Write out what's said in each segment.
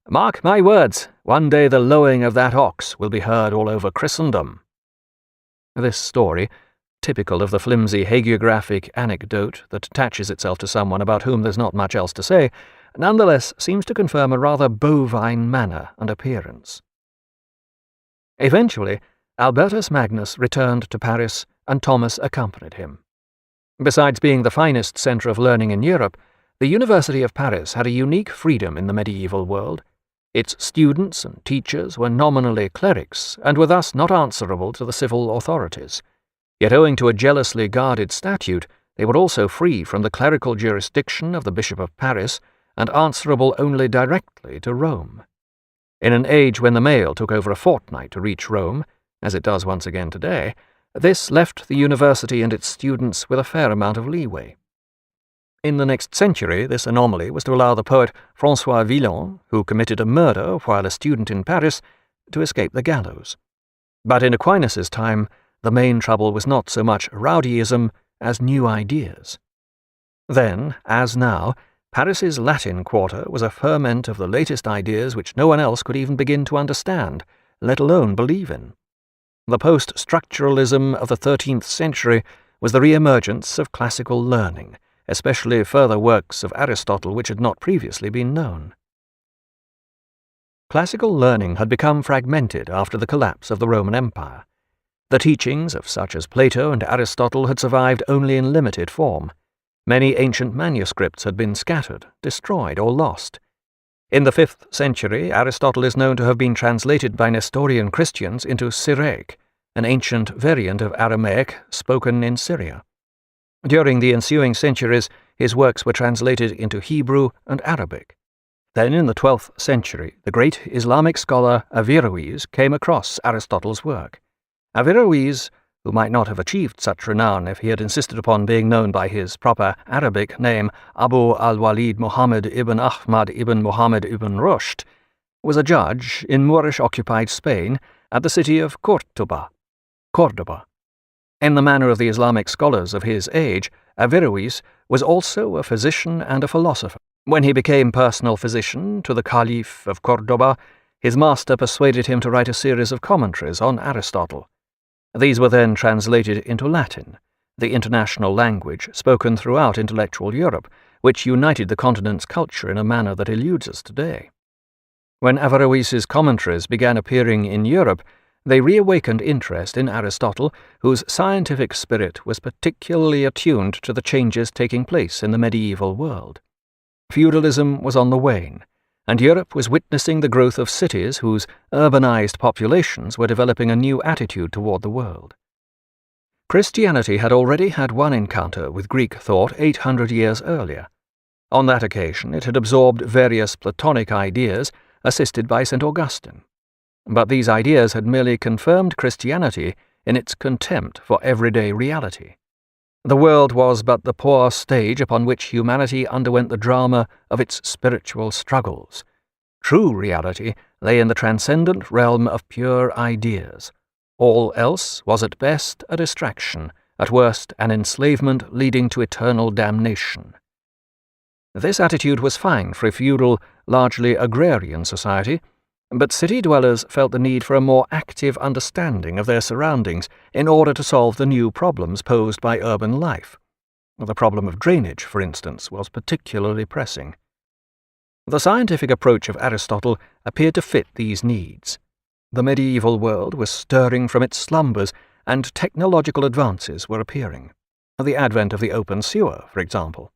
"Mark my words, one day the lowing of that ox will be heard all over Christendom." This story, typical of the flimsy hagiographic anecdote that attaches itself to someone about whom there's not much else to say, nonetheless seems to confirm a rather bovine manner and appearance. Eventually, Albertus Magnus returned to Paris, and Thomas accompanied him. Besides being the finest centre of learning in Europe, the University of Paris had a unique freedom in the medieval world. Its students and teachers were nominally clerics, and were thus not answerable to the civil authorities. Yet owing to a jealously guarded statute, they were also free from the clerical jurisdiction of the Bishop of Paris, and answerable only directly to Rome. In an age when the mail took over a fortnight to reach Rome, as it does once again today, this left the university and its students with a fair amount of leeway. In the next century, this anomaly was to allow the poet François Villon, who committed a murder while a student in Paris, to escape the gallows. But in Aquinas' time, the main trouble was not so much rowdyism as new ideas. Then, as now, Paris's Latin Quarter was a ferment of the latest ideas which no one else could even begin to understand, let alone believe in. The post-structuralism of the 13th century was the re-emergence of classical learning, especially further works of Aristotle which had not previously been known. Classical learning had become fragmented after the collapse of the Roman Empire. The teachings of such as Plato and Aristotle had survived only in limited form. Many ancient manuscripts had been scattered, destroyed, or lost. In the 5th century, Aristotle is known to have been translated by Nestorian Christians into Syriac, an ancient variant of Aramaic spoken in Syria. During the ensuing centuries, his works were translated into Hebrew and Arabic. Then, in the 12th century, the great Islamic scholar Averroes came across Aristotle's work. Averroes, who might not have achieved such renown if he had insisted upon being known by his proper Arabic name Abu al-Walid Muhammad ibn Ahmad ibn Muhammad ibn Rushd, was a judge in Moorish-occupied Spain at the city of Córdoba. In the manner of the Islamic scholars of his age, Averroes was also a physician and a philosopher. When he became personal physician to the Caliph of Córdoba, his master persuaded him to write a series of commentaries on Aristotle. These were then translated into Latin, the international language spoken throughout intellectual Europe, which united the continent's culture in a manner that eludes us today. When Averroes's commentaries began appearing in Europe, they reawakened interest in Aristotle, whose scientific spirit was particularly attuned to the changes taking place in the medieval world. Feudalism was on the wane, and Europe was witnessing the growth of cities whose urbanized populations were developing a new attitude toward the world. Christianity had already had one encounter with Greek thought 800 years earlier. On that occasion it had absorbed various Platonic ideas assisted by St. Augustine. But these ideas had merely confirmed Christianity in its contempt for everyday reality. The world was but the poor stage upon which humanity underwent the drama of its spiritual struggles. True reality lay in the transcendent realm of pure ideas. All else was at best a distraction, at worst an enslavement leading to eternal damnation. This attitude was fine for a feudal, largely agrarian society, but city dwellers felt the need for a more active understanding of their surroundings in order to solve the new problems posed by urban life. The problem of drainage, for instance, was particularly pressing. The scientific approach of Aristotle appeared to fit these needs. The medieval world was stirring from its slumbers, and technological advances were appearing. The advent of the open sewer, for example.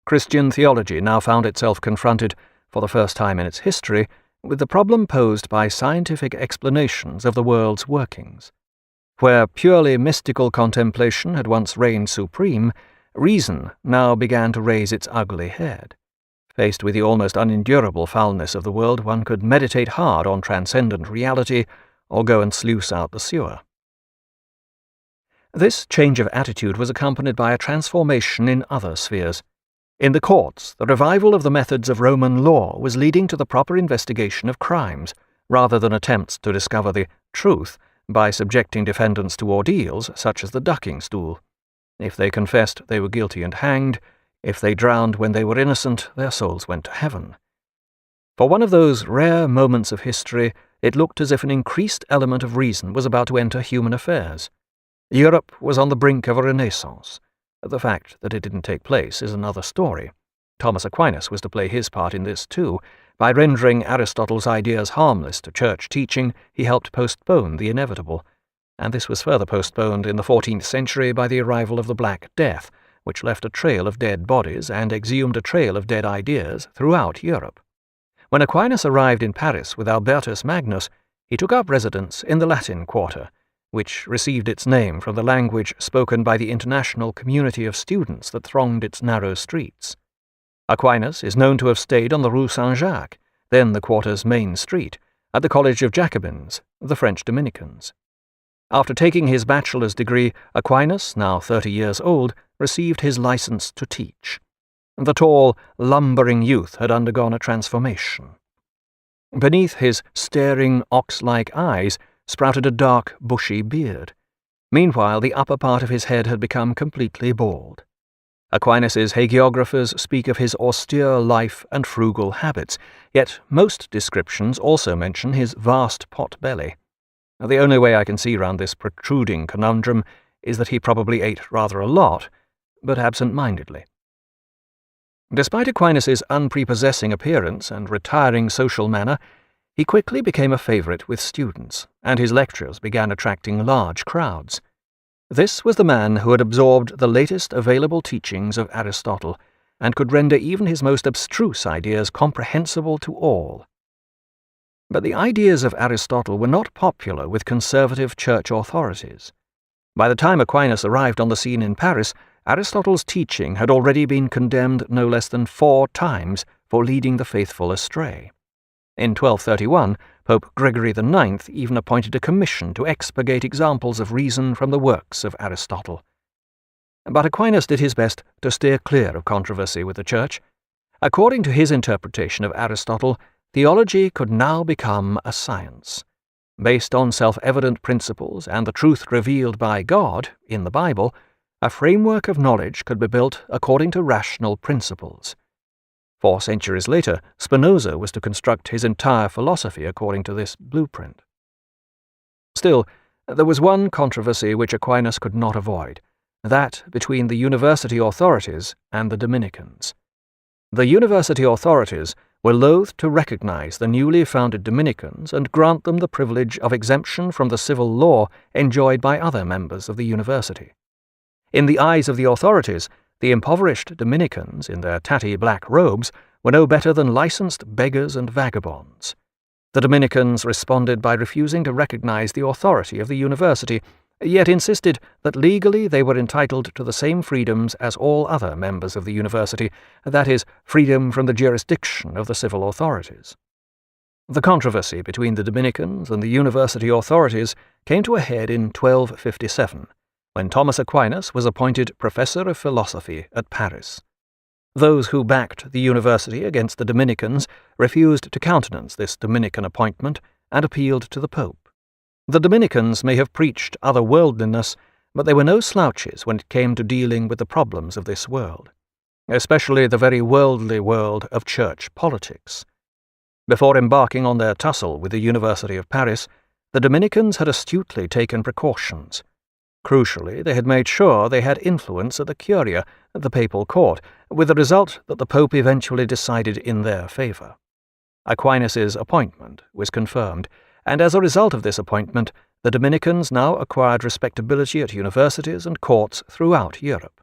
Christian theology now found itself confronted, for the first time in its history, with the problem posed by scientific explanations of the world's workings. Where purely mystical contemplation had once reigned supreme, reason now began to raise its ugly head. Faced with the almost unendurable foulness of the world, one could meditate hard on transcendent reality or go and sluice out the sewer. This change of attitude was accompanied by a transformation in other spheres. In the courts, the revival of the methods of Roman law was leading to the proper investigation of crimes, rather than attempts to discover the truth by subjecting defendants to ordeals such as the ducking stool. If they confessed, they were guilty and hanged. If they drowned when they were innocent, their souls went to heaven. For one of those rare moments of history, it looked as if an increased element of reason was about to enter human affairs. Europe was on the brink of a renaissance. The fact that it didn't take place is another story. Thomas Aquinas was to play his part in this too. By rendering Aristotle's ideas harmless to church teaching, he helped postpone the inevitable. And this was further postponed in the 14th century by the arrival of the Black Death, which left a trail of dead bodies and exhumed a trail of dead ideas throughout Europe. When Aquinas arrived in Paris with Albertus Magnus, he took up residence in the Latin Quarter, which received its name from the language spoken by the international community of students that thronged its narrow streets. Aquinas is known to have stayed on the Rue Saint-Jacques, then the quarter's main street, at the College of Jacobins, the French Dominicans. After taking his bachelor's degree, Aquinas, now 30 years old, received his license to teach. The tall, lumbering youth had undergone a transformation. Beneath his staring, ox-like eyes sprouted a dark, bushy beard. Meanwhile, the upper part of his head had become completely bald. Aquinas's hagiographers speak of his austere life and frugal habits, yet most descriptions also mention his vast pot belly. The only way I can see round this protruding conundrum is that he probably ate rather a lot, but absent-mindedly. Despite Aquinas's unprepossessing appearance and retiring social manner, he quickly became a favourite with students, and his lectures began attracting large crowds. This was the man who had absorbed the latest available teachings of Aristotle, and could render even his most abstruse ideas comprehensible to all. But the ideas of Aristotle were not popular with conservative church authorities. By the time Aquinas arrived on the scene in Paris, Aristotle's teaching had already been condemned no less than 4 times for leading the faithful astray. In 1231, Pope Gregory IX even appointed a commission to expurgate examples of reason from the works of Aristotle. But Aquinas did his best to steer clear of controversy with the Church. According to his interpretation of Aristotle, theology could now become a science. Based on self-evident principles and the truth revealed by God in the Bible, a framework of knowledge could be built according to rational principles. 4 centuries later, Spinoza was to construct his entire philosophy according to this blueprint. Still, there was one controversy which Aquinas could not avoid, that between the university authorities and the Dominicans. The university authorities were loath to recognize the newly founded Dominicans and grant them the privilege of exemption from the civil law enjoyed by other members of the university. In the eyes of the authorities, the impoverished Dominicans, in their tatty black robes, were no better than licensed beggars and vagabonds. The Dominicans responded by refusing to recognize the authority of the university, yet insisted that legally they were entitled to the same freedoms as all other members of the university, that is, freedom from the jurisdiction of the civil authorities. The controversy between the Dominicans and the university authorities came to a head in 1257, when Thomas Aquinas was appointed professor of philosophy at Paris. Those who backed the university against the Dominicans refused to countenance this Dominican appointment and appealed to the Pope. The Dominicans may have preached otherworldliness, but they were no slouches when it came to dealing with the problems of this world, especially the very worldly world of church politics. Before embarking on their tussle with the University of Paris, the Dominicans had astutely taken precautions. Crucially, they had made sure they had influence at the Curia, the papal court, with the result that the Pope eventually decided in their favor. Aquinas's appointment was confirmed, and as a result of this appointment, the Dominicans now acquired respectability at universities and courts throughout Europe.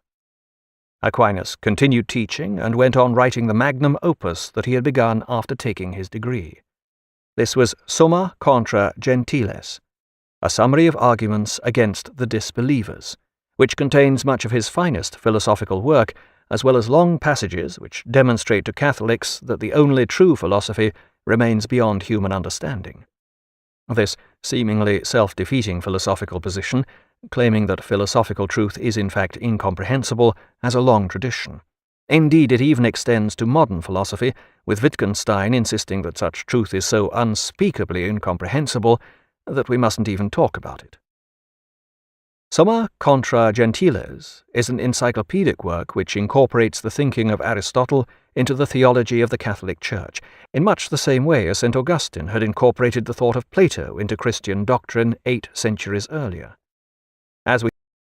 Aquinas continued teaching and went on writing the magnum opus that he had begun after taking his degree. This was Summa Contra Gentiles, a summary of arguments against the disbelievers, which contains much of his finest philosophical work, as well as long passages which demonstrate to Catholics that the only true philosophy remains beyond human understanding. This seemingly self-defeating philosophical position, claiming that philosophical truth is in fact incomprehensible, has a long tradition. Indeed, it even extends to modern philosophy, with Wittgenstein insisting that such truth is so unspeakably incomprehensible that we mustn't even talk about it. Summa Contra Gentiles is an encyclopedic work which incorporates the thinking of Aristotle into the theology of the Catholic Church, in much the same way as St. Augustine had incorporated the thought of Plato into Christian doctrine 8 centuries earlier. As we